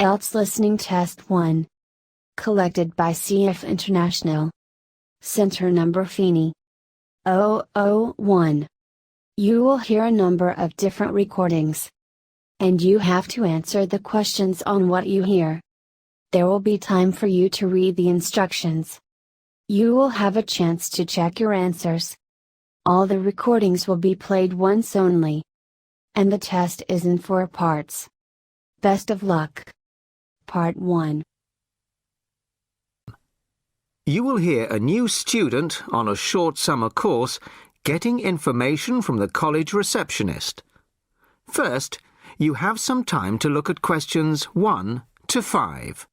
Ielts Listening Test 1. Collected by CF International. Center number Feeney 001. You will hear a number of different recordings. And you have to answer the questions on what you hear. There will be time for you to read the instructions. You will have a chance to check your answers. All the recordings will be played once only. And the test is in 4 parts. Best of luck. Part 1. You will hear a new student on a short summer course getting information from the college receptionist. First, you have some time to look at questions 1 to 5.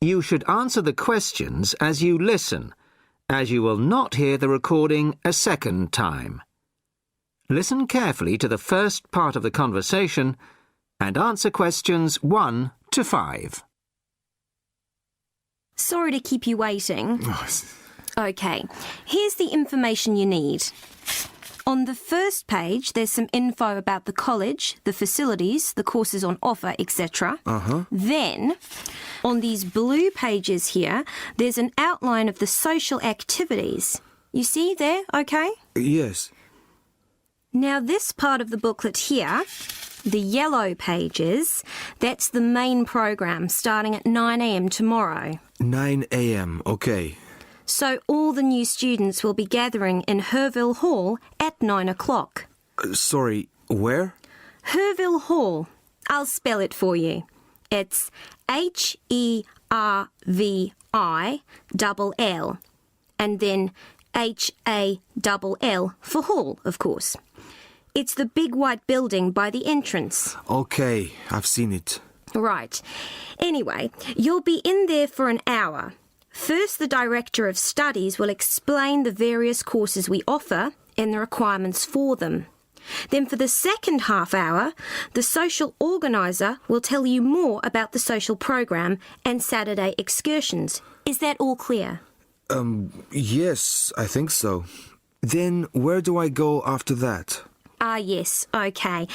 You should answer the questions as you listen, as you will not hear the recording a second time. Listen carefully to the first part of the conversation and answer questions 1 to 5. Sorry to keep you waiting. OK, here's the information you need. On the first page, there's some info about the college, the facilities, the courses on offer, etc. Then, on these blue pages here, there's an outline of the social activities. You see there, OK? Yes. Now, this part of the booklet here, the yellow pages, that's the main program starting at 9 a.m. tomorrow. 9 a.m., OK. So all the new students will be gathering in Herville Hall at 9 o'clock. Sorry, where? Herville Hall. I'll spell it for you. It's Hervill, and then Hall for hall, of course. It's the big white building by the entrance. OK, I've seen it. Right. Anyway, you'll be in there for an hour. First, the Director of Studies will explain the various courses we offer and the requirements for them. Then for the second half hour, the social organiser will tell you more about the social program and Saturday excursions. Is that all clear? Yes, I think so. Then where do I go after that? Yes, OK.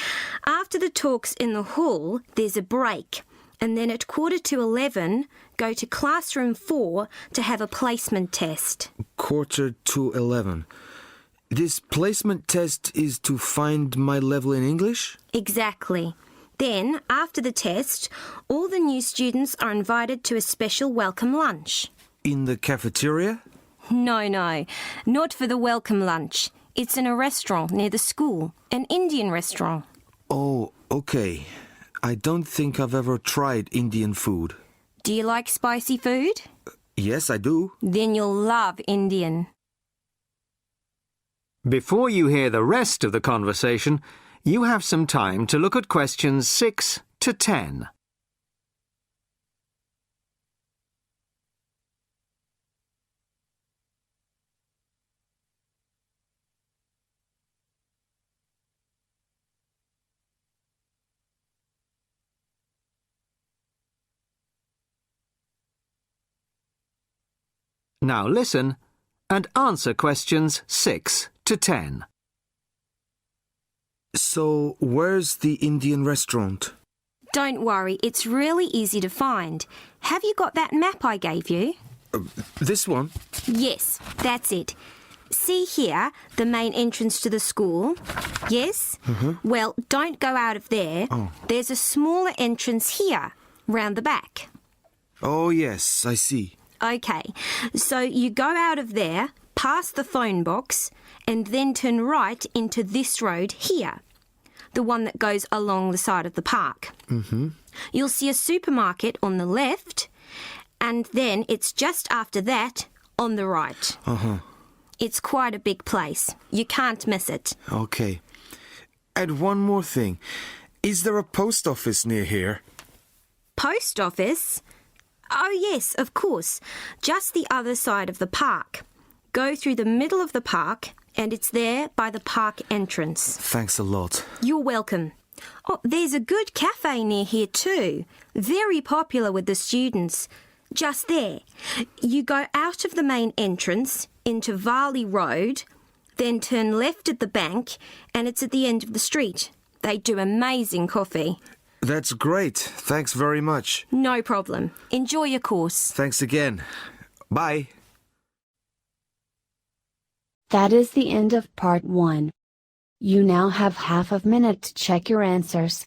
After the talks in the hall, there's a break. And then at 11:15, go to classroom 4 to have a placement test. 11:45. This placement test is to find my level in English? Exactly. Then, after the test, all the new students are invited to a special welcome lunch. In the cafeteria? No, not for the welcome lunch. It's in a restaurant near the school, an Indian restaurant. Oh, OK. I don't think I've ever tried Indian food. Do you like spicy food? Yes, I do. Then you'll love Indian. Before you hear the rest of the conversation, you have some time to look at questions 6 to 10. Now listen and answer questions 6 to 10. So, where's the Indian restaurant? Don't worry, it's really easy to find. Have you got that map I gave you? This one? Yes, that's it. See here, the main entrance to the school? Yes? Well, don't go out of there. There's a smaller entrance here, round the back. Oh, yes, I see. OK, so you go out of there, past the phone box, and then turn right into this road here, the one that goes along the side of the park. You'll see a supermarket on the left, and then it's just after that on the right. It's quite a big place. You can't miss it. OK. And one more thing. Is there a post office near here? Post office? Oh, yes, of course. Just the other side of the park. Go through the middle of the park and it's there by the park entrance. Thanks a lot. You're welcome. Oh, there's a good cafe near here too. Very popular with the students. Just there. You go out of the main entrance into Varley Road, then turn left at the bank, and it's at the end of the street. They do amazing coffee. That's great. Thanks very much. No problem. Enjoy your course. Thanks again. Bye. That is the end of part 1. You now have half a minute to check your answers.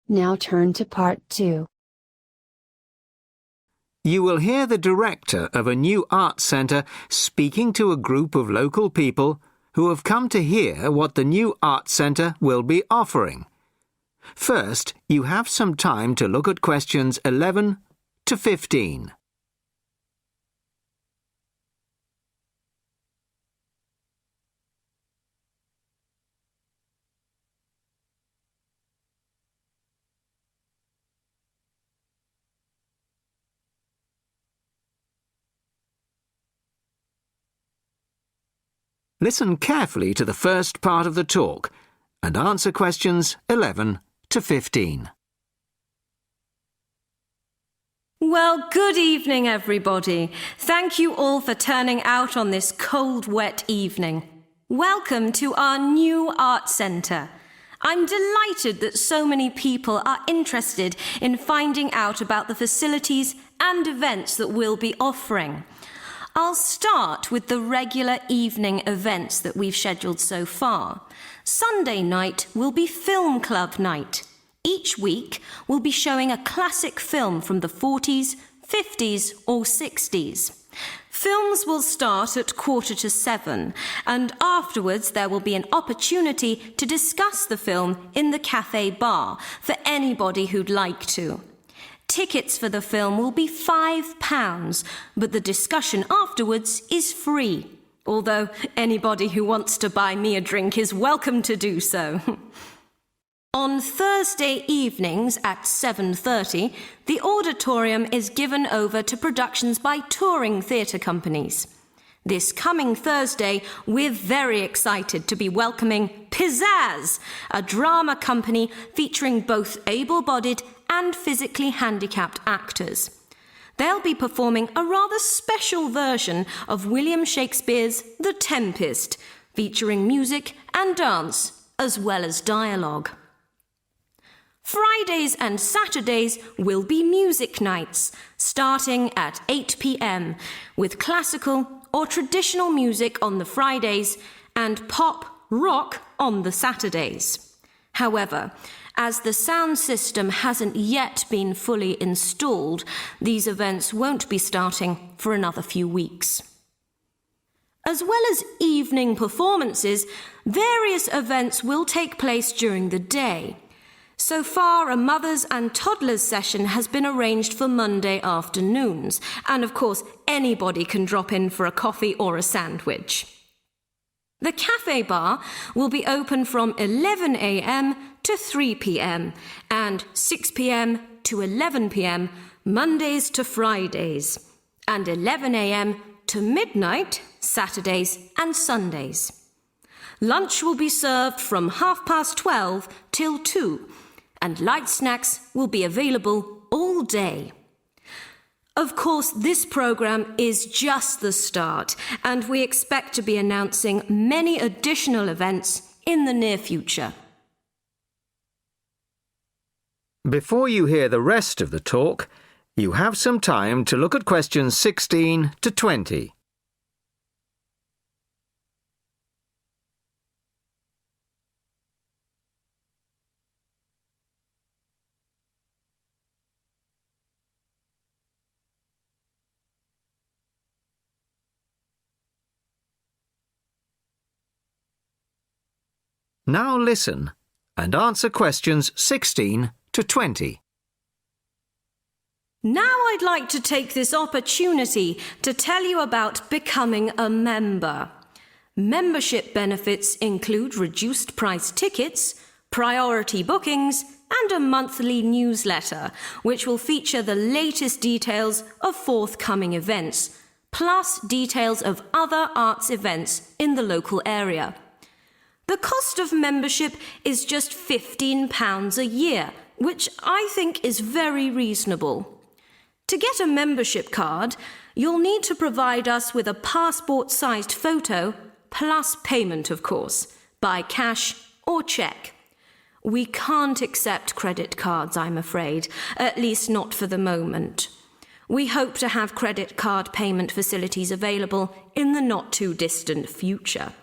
Now turn to part 2. You will hear the director of a new art centre speaking to a group of local people who have come to hear what the new art centre will be offering. First, you have some time to look at questions 11 to 15. Listen carefully to the first part of the talk and answer questions 11 to 15. Well, good evening, everybody. Thank you all for turning out on this cold, wet evening. Welcome to our new art centre. I'm delighted that so many people are interested in finding out about the facilities and events that we'll be offering. I'll start with the regular evening events that we've scheduled so far. Sunday night will be film club night. Each week, we'll be showing a classic film from the 40s, 50s or 60s. Films will start at 6:45, and afterwards there will be an opportunity to discuss the film in the cafe bar for anybody who'd like to. Tickets for the film will be £5, but the discussion afterwards is free, although anybody who wants to buy me a drink is welcome to do so. On Thursday evenings at 7:30, the auditorium is given over to productions by touring theatre companies. This coming Thursday, we're very excited to be welcoming Pizzazz, a drama company featuring both able-bodied and physically handicapped actors. They'll be performing a rather special version of William Shakespeare's The Tempest, featuring music and dance, as well as dialogue. Fridays and Saturdays will be music nights, starting at 8 p.m, with classical or traditional music on the Fridays and pop rock on the Saturdays. However, as the sound system hasn't yet been fully installed, these events won't be starting for another few weeks. As well as evening performances, various events will take place during the day. So far, a mothers and toddlers session has been arranged for Monday afternoons, and of course, anybody can drop in for a coffee or a sandwich. The cafe bar will be open from 11 a.m. to 3 p.m. and 6 p.m. to 11 p.m. Mondays to Fridays, and 11 a.m. to midnight Saturdays and Sundays. Lunch will be served from 12:30 till 2, and light snacks will be available all day. Of course, this programme is just the start, and we expect to be announcing many additional events in the near future. Before you hear the rest of the talk, you have some time to look at questions 16 to 20. Now listen and answer questions 16 to 20. Now I'd like to take this opportunity to tell you about becoming a member. Membership benefits include reduced price tickets, priority bookings, and a monthly newsletter, which will feature the latest details of forthcoming events, plus details of other arts events in the local area. The cost of membership is just £15 a year, which I think is very reasonable. To get a membership card, you'll need to provide us with a passport-sized photo, plus payment, of course, by cash or cheque. We can't accept credit cards, I'm afraid, at least not for the moment. We hope to have credit card payment facilities available in the not-too-distant future.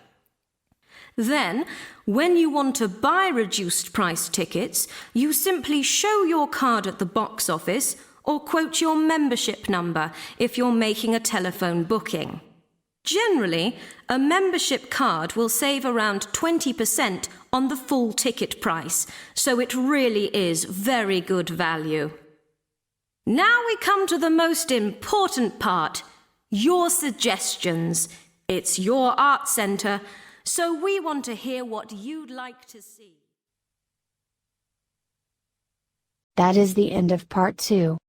Then, when you want to buy reduced price tickets, you simply show your card at the box office or quote your membership number if you're making a telephone booking. Generally, a membership card will save around 20% on the full ticket price, so it really is very good value. Now we come to the most important part, your suggestions. It's your art centre, so we want to hear what you'd like to see. That is the end of part 2.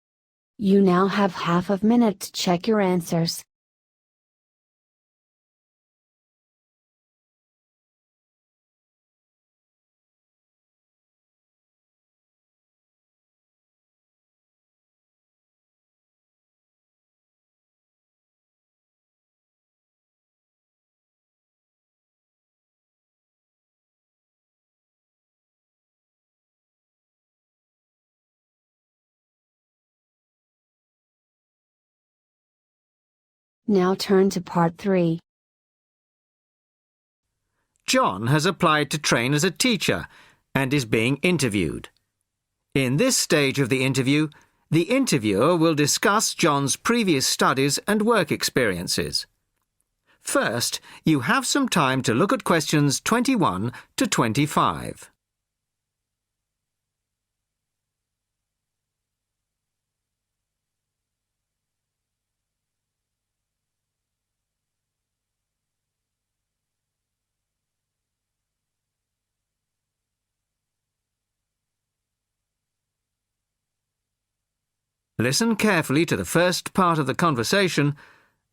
You now have half a minute to check your answers. Now turn to part 3. John has applied to train as a teacher and is being interviewed. In this stage of the interviewer will discuss John's previous studies and work experiences. First, you have some time to look at questions 21 to 25. Listen carefully to the first part of the conversation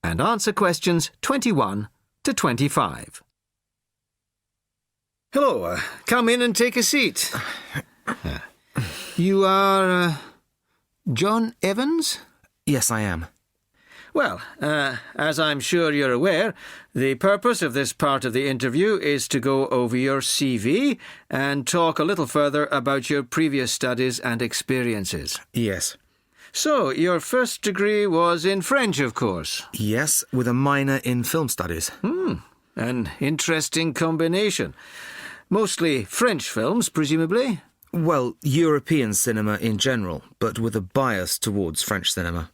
and answer questions 21 to 25. Hello, come in and take a seat. You are John Evans? Yes, I am. Well, as I'm sure you're aware, the purpose of this part of the interview is to go over your CV and talk a little further about your previous studies and experiences. Yes. So, your first degree was in French, of course? Yes, with a minor in film studies. An interesting combination. Mostly French films, presumably? Well, European cinema in general, but with a bias towards French cinema.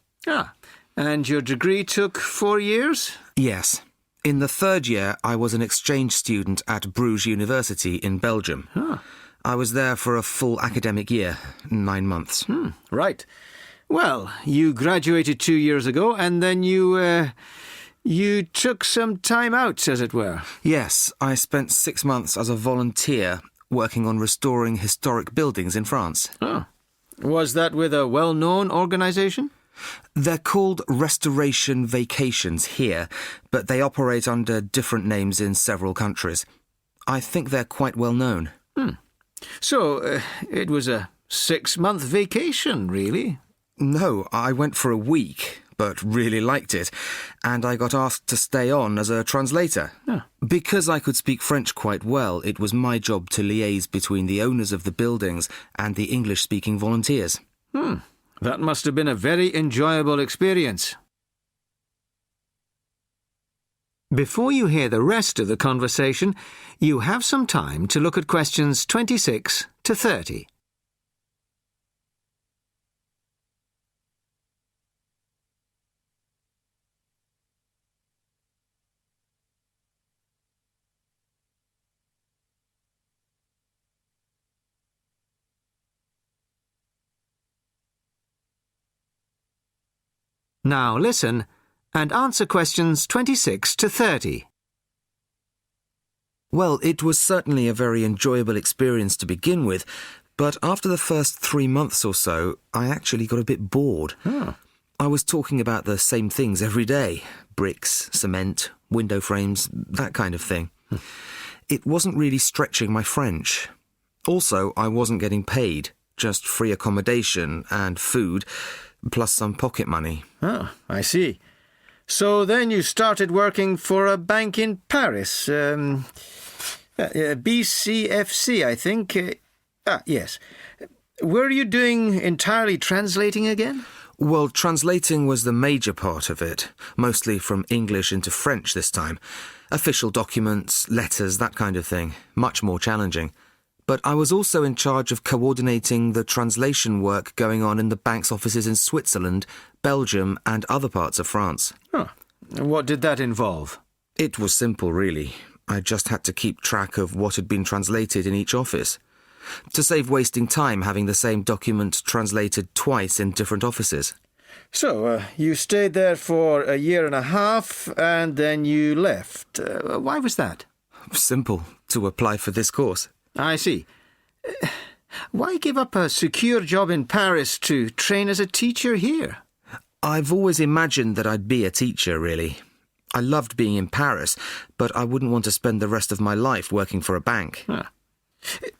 And your degree took 4 years? Yes. In the third year, I was an exchange student at Bruges University in Belgium. I was there for a full academic year, 9 months. Right. Well, you graduated 2 years ago, and then you took some time out, as it were. Yes, I spent 6 months as a volunteer working on restoring historic buildings in France. Was that with a well-known organisation? They're called restoration vacations here, but they operate under different names in several countries. I think they're quite well known. So, it was a 6-month vacation, really? No, I went for a week, but really liked it, and I got asked to stay on as a translator. Because I could speak French quite well, it was my job to liaise between the owners of the buildings and the English-speaking volunteers. That must have been a very enjoyable experience. Before you hear the rest of the conversation, you have some time to look at questions 26 to 30. Now listen and answer questions 26 to 30. Well, it was certainly a very enjoyable experience to begin with, but after the first 3 months or so, I actually got a bit bored. I was talking about the same things every day. Bricks, cement, window frames, that kind of thing. It wasn't really stretching my French. Also, I wasn't getting paid, just free accommodation and food, plus some pocket money. Oh, I see. So then you started working for a bank in Paris. BCFC, I think. Yes. Were you doing entirely translating again? Well, translating was the major part of it, mostly from English into French this time. Official documents, letters, that kind of thing. Much more challenging. But I was also in charge of coordinating the translation work going on in the bank's offices in Switzerland, Belgium, and other parts of France. Huh. What did that involve? It was simple, really. I just had to keep track of what had been translated in each office. To save wasting time having the same document translated twice in different offices. So, you stayed there for a year and a half, and then you left. Why was that? Simple, to apply for this course. I see. Why give up a secure job in Paris to train as a teacher here? I've always imagined that I'd be a teacher, really. I loved being in Paris, but I wouldn't want to spend the rest of my life working for a bank.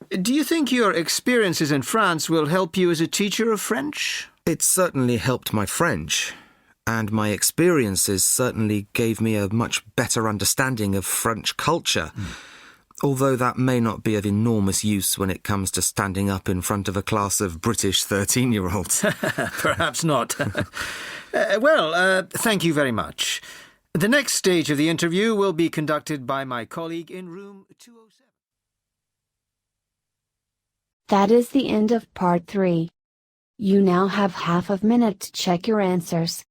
Do you think your experiences in France will help you as a teacher of French? It certainly helped my French, and my experiences certainly gave me a much better understanding of French culture. Although that may not be of enormous use when it comes to standing up in front of a class of British 13-year-olds. Perhaps not. Thank you very much. The next stage of the interview will be conducted by my colleague in room 207. That is the end of part 3. You now have half a minute to check your answers.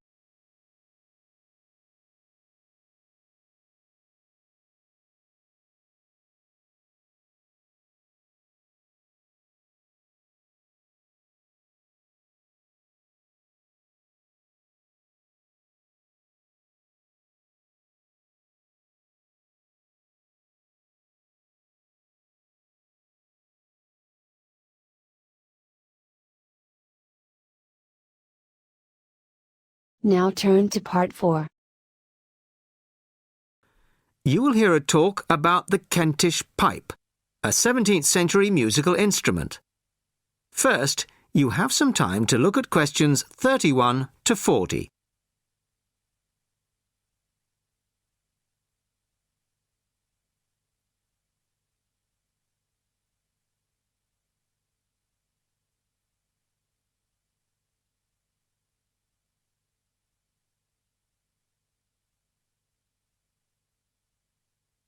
Now turn to part 4. You will hear a talk about the Kentish pipe, a 17th century musical instrument. First, you have some time to look at questions 31 to 40.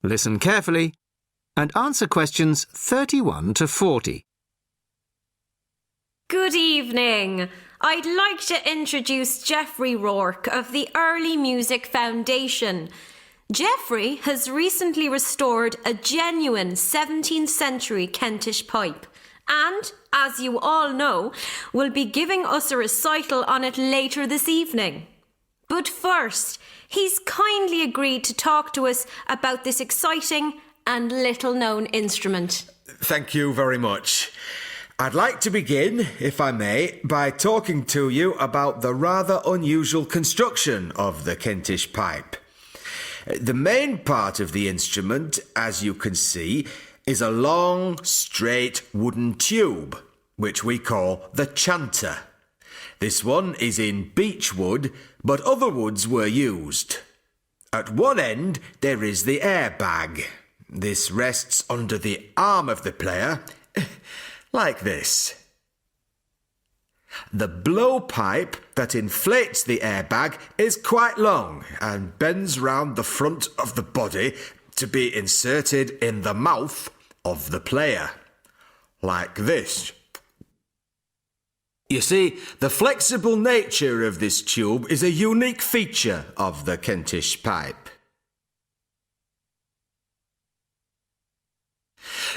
Listen carefully and answer questions 31 to 40. Good evening. I'd like to introduce Geoffrey Rourke of the Early Music Foundation. Geoffrey has recently restored a genuine 17th century Kentish pipe and, as you all know, will be giving us a recital on it later this evening. But first, he's kindly agreed to talk to us about this exciting and little-known instrument. Thank you very much. I'd like to begin, if I may, by talking to you about the rather unusual construction of the Kentish pipe. The main part of the instrument, as you can see, is a long, straight wooden tube, which we call the chanter. This one is in beech wood, but other woods were used. At one end, there is the air bag. This rests under the arm of the player, like this. The blowpipe that inflates the airbag is quite long and bends round the front of the body to be inserted in the mouth of the player, like this. You see, the flexible nature of this tube is a unique feature of the Kentish pipe.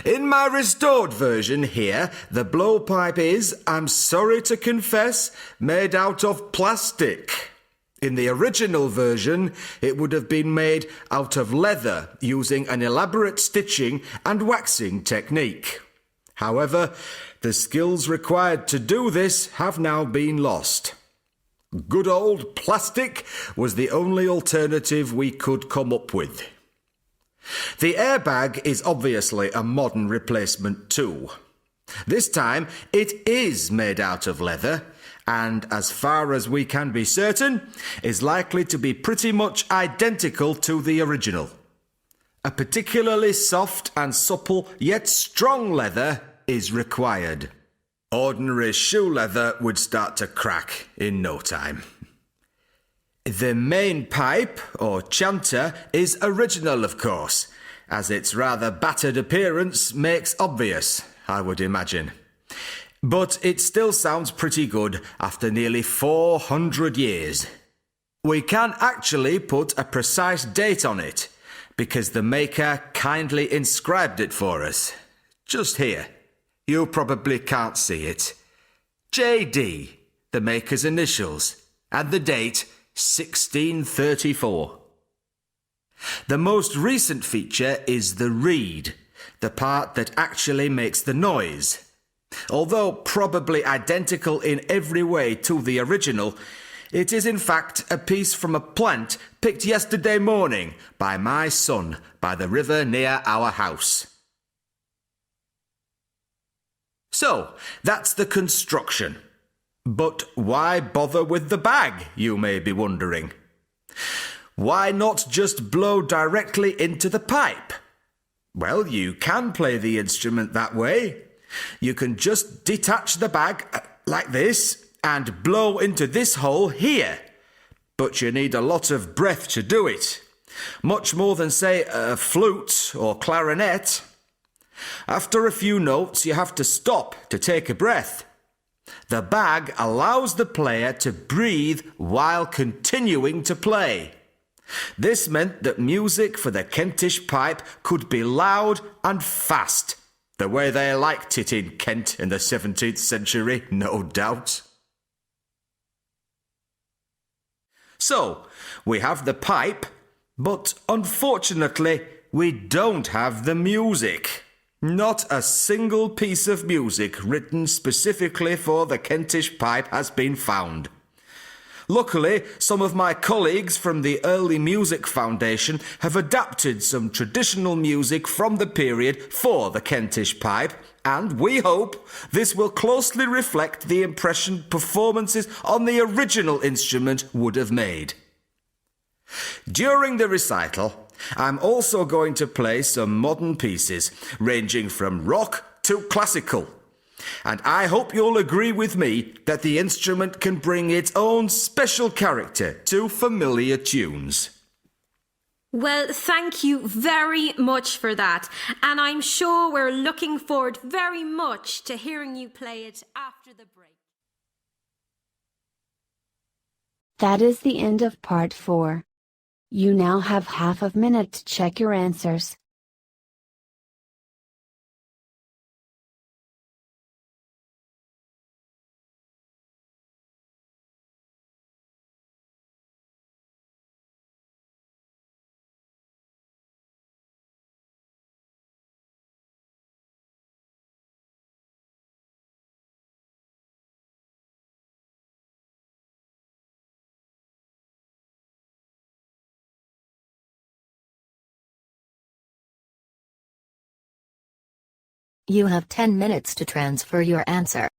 In my restored version here, the blowpipe is, I'm sorry to confess, made out of plastic. In the original version, it would have been made out of leather using an elaborate stitching and waxing technique. However, the skills required to do this have now been lost. Good old plastic was the only alternative we could come up with. The airbag is obviously a modern replacement too. This time it is made out of leather, and as far as we can be certain, is likely to be pretty much identical to the original. A particularly soft and supple yet strong leather is required. Ordinary shoe leather would start to crack in no time. The main pipe, or chanter, is original, of course, as its rather battered appearance makes obvious, I would imagine. But it still sounds pretty good after nearly 400 years. We can actually put a precise date on it, because the maker kindly inscribed it for us. Just here. You probably can't see it. JD, the maker's initials, and the date 1634. The most recent feature is the reed, the part that actually makes the noise. Although probably identical in every way to the original, it is in fact a piece from a plant picked yesterday morning by my son by the river near our house. So, that's the construction. But why bother with the bag, you may be wondering? Why not just blow directly into the pipe? Well, you can play the instrument that way. You can just detach the bag like this and blow into this hole here. But you need a lot of breath to do it. Much more than, say, a flute or clarinet. After a few notes, you have to stop to take a breath. The bag allows the player to breathe while continuing to play. This meant that music for the Kentish pipe could be loud and fast, the way they liked it in Kent in the 17th century, no doubt. So, we have the pipe, but unfortunately, we don't have the music. Not a single piece of music written specifically for the Kentish pipe has been found. Luckily, some of my colleagues from the Early Music Foundation have adapted some traditional music from the period for the Kentish pipe, and we hope this will closely reflect the impression performances on the original instrument would have made. During the recital, I'm also going to play some modern pieces, ranging from rock to classical. And I hope you'll agree with me that the instrument can bring its own special character to familiar tunes. Well, thank you very much for that. And I'm sure we're looking forward very much to hearing you play it after the break. That is the end of part 4. You now have half a minute to check your answers. You have 10 minutes to transfer your answer.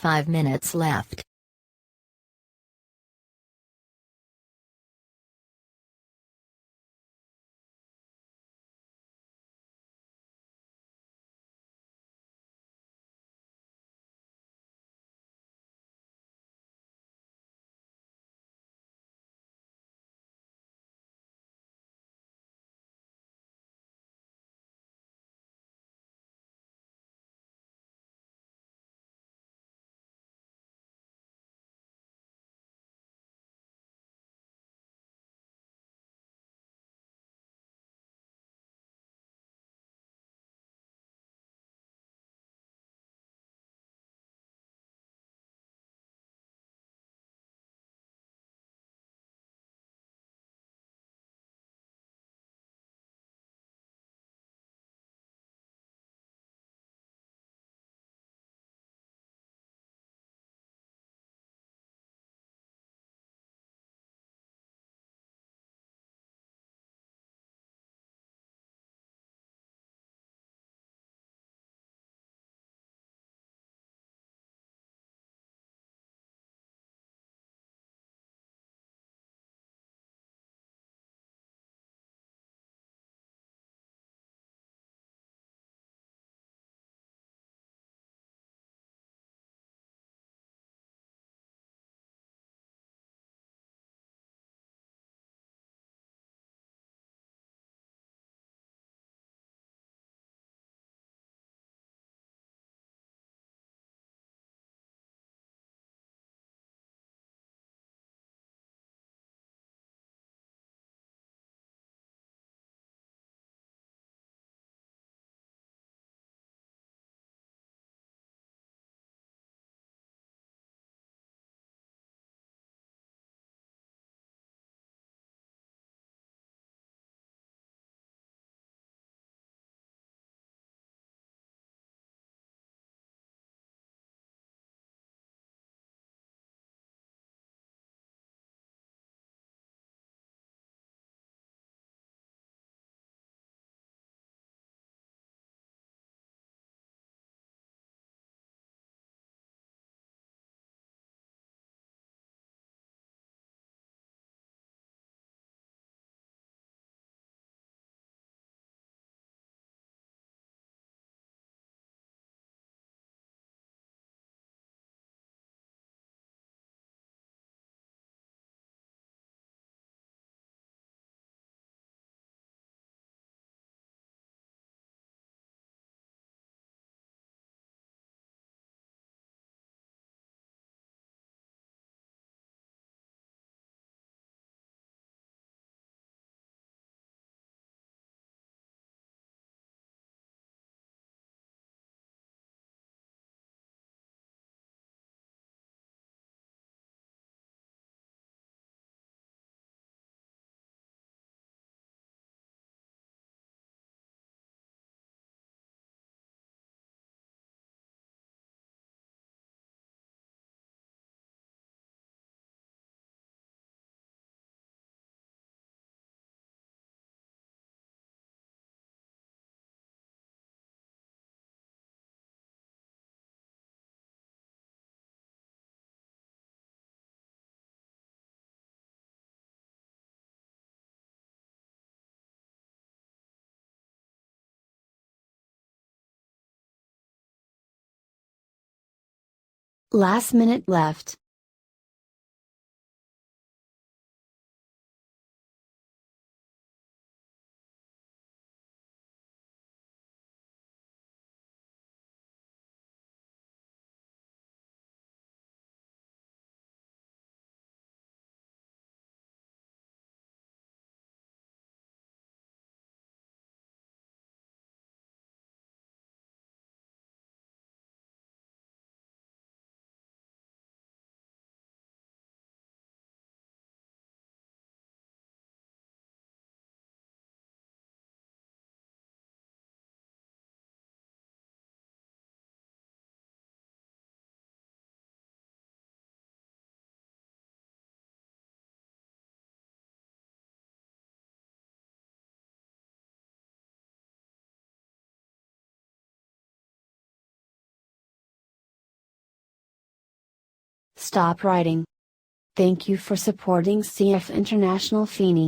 5 minutes left. Last minute left. stop writing. Thank you for supporting CF International Feeney.